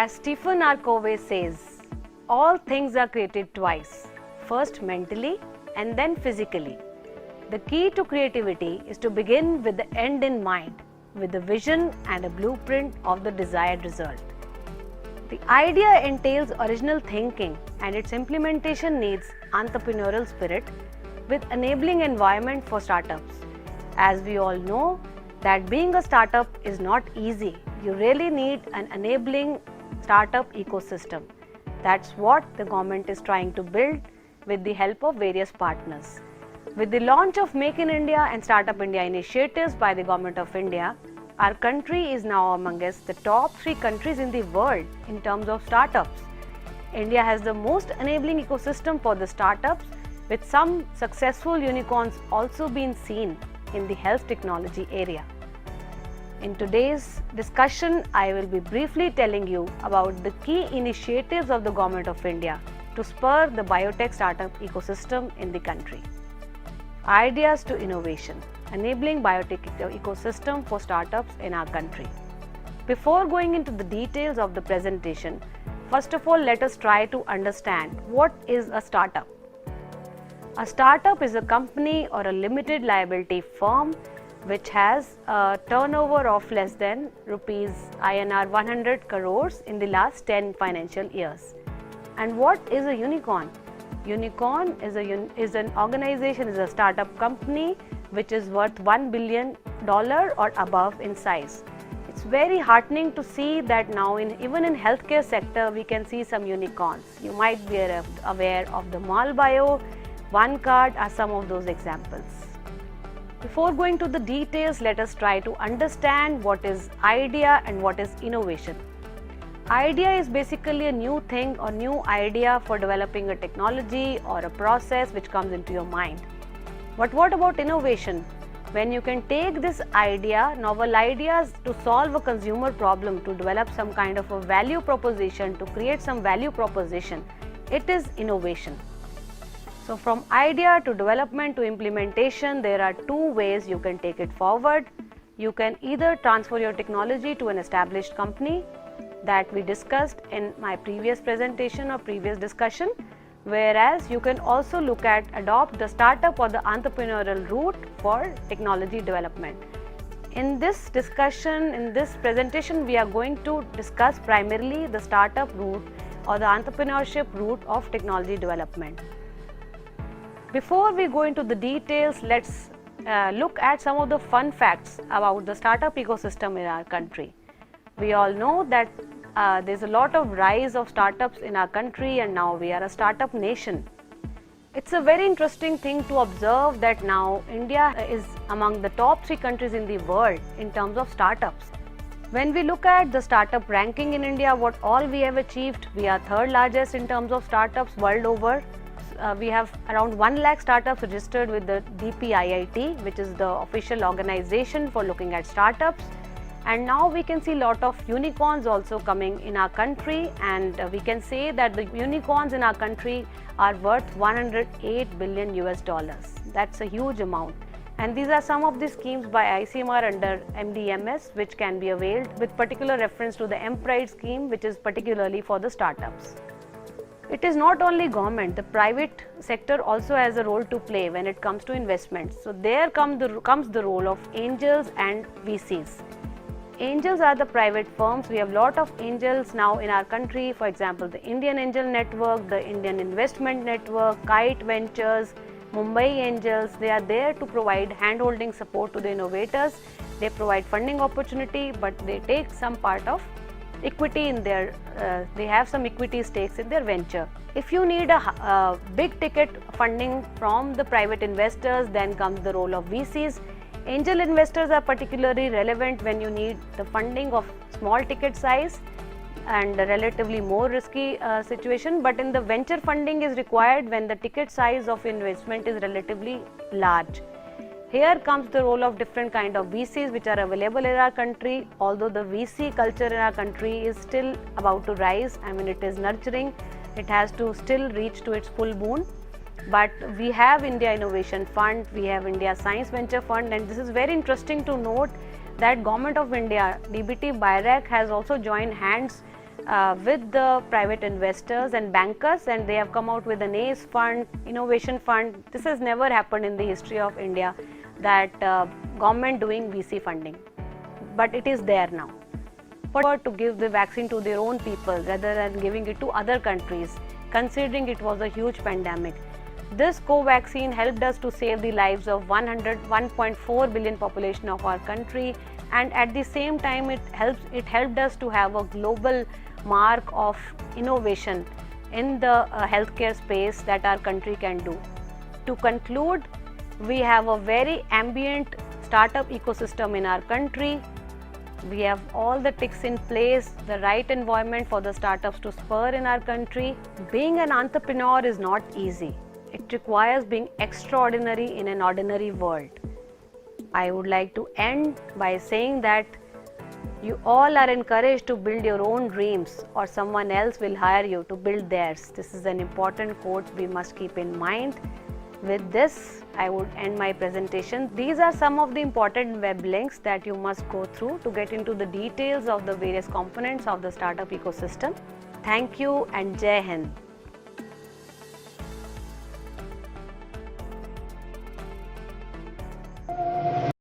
As Stephen R. Covey says, all things are created twice, first mentally and then physically. The key to creativity is to begin with the end in mind, with a vision and a blueprint of the desired result. The idea entails original thinking and its implementation needs entrepreneurial spirit with enabling environment for startups. As we all know that being a startup is not easy. You really need an enabling startup ecosystem. That's what the government is trying to build with the help of various partners. With the launch of Make in India and Startup India initiatives by the Government of India, our country is now amongst the top 3 countries in the world in terms of startups. India has the most enabling ecosystem for the startups, with some successful unicorns also being seen in the health technology area. In today's discussion, I will be briefly telling you about the key initiatives of the Government of India to spur the biotech startup ecosystem in the country. Ideas to innovation, enabling biotech ecosystem for startups in our country. Before going into the details of the presentation, first of all, let us try to understand what is a startup. A startup is a company or a limited liability firm which has a turnover of less than INR 100 crores in the last 10 financial years. And what is a unicorn? Unicorn is an organization, is a startup company which is worth $1 billion or above in size. It's very heartening to see that now even in healthcare sector we can see some unicorns. You might be aware of the Malbio, OneCard are some of those examples. Before going to the details, let us try to understand what is idea and what is innovation. Idea is basically a new thing or new idea for developing a technology or a process which comes into your mind. But what about innovation? When you can take this idea, novel ideas to solve a consumer problem, to develop some kind of a value proposition, to create some value proposition, it is innovation. So from idea to development to implementation, there are 2 ways you can take it forward. You can either transfer your technology to an established company that we discussed in my previous presentation or previous discussion, whereas you can also look at adopt the startup or the entrepreneurial route for technology development. In this discussion, in this presentation, we are going to discuss primarily the startup route or the entrepreneurship route of technology development. Before we go into the details, let's look at some of the fun facts about the startup ecosystem in our country. We all know that there's a lot of rise of startups in our country and now we are a startup nation. It's a very interesting thing to observe that now India is among the top 3 countries in the world in terms of startups. When we look at the startup ranking in India, what all we have achieved, we are 3rd largest in terms of startups world over. We have around 1 lakh startups registered with the DPIIT, which is the official organization for looking at startups. And now we can see a lot of unicorns also coming in our country, and we can say that the unicorns in our country are worth $108 billion. That's a huge amount. And these are some of the schemes by ICMR under MDMS which can be availed, with particular reference to the MPRIDE scheme, which is particularly for the startups. It is not only government, the private sector also has a role to play when it comes to investments. So there comes the role of angels and VCs. Angels are the private firms. We have a lot of angels now in our country. For example, the Indian Angel Network, the Indian Investment Network, Kite Ventures, Mumbai Angels. They are there to provide hand-holding support to the innovators. They provide funding opportunity, but they take some part of equity in their, they have some equity stakes in their venture. If you need a big ticket funding from the private investors, then comes the role of VCs. Angel investors are particularly relevant when you need the funding of small ticket size and a relatively more risky situation, but in the venture funding is required when the ticket size of investment is relatively large. Here comes the role of different kind of VCs which are available in our country. Although the VC culture in our country is still about to rise, I mean it is nurturing, it has to still reach to its full boon. But we have India Innovation Fund, we have India Science Venture Fund, and this is very interesting to note that Government of India, DBT BIRAC has also joined hands with the private investors and bankers, and they have come out with an ACE fund, innovation fund. This has never happened in the history of India, that government doing VC funding, but it is there now. To give the vaccine to their own people rather than giving it to other countries, considering it was a huge pandemic. This Covaxin helped us to save the lives of 1.4 billion population of our country, and at the same time it helped us to have a global mark of innovation in the healthcare space that our country can do. To conclude, we have a very ambient startup ecosystem in our country. We have all the ticks in place, the right environment for the startups to spur in our country. Being an entrepreneur is not easy. It requires being extraordinary in an ordinary world. I would like to end by saying that you all are encouraged to build your own dreams, or someone else will hire you to build theirs. This is an important quote we must keep in mind. With this, I would end my presentation. These are some of the important web links that you must go through to get into the details of the various components of the startup ecosystem. Thank you and Jai Hind.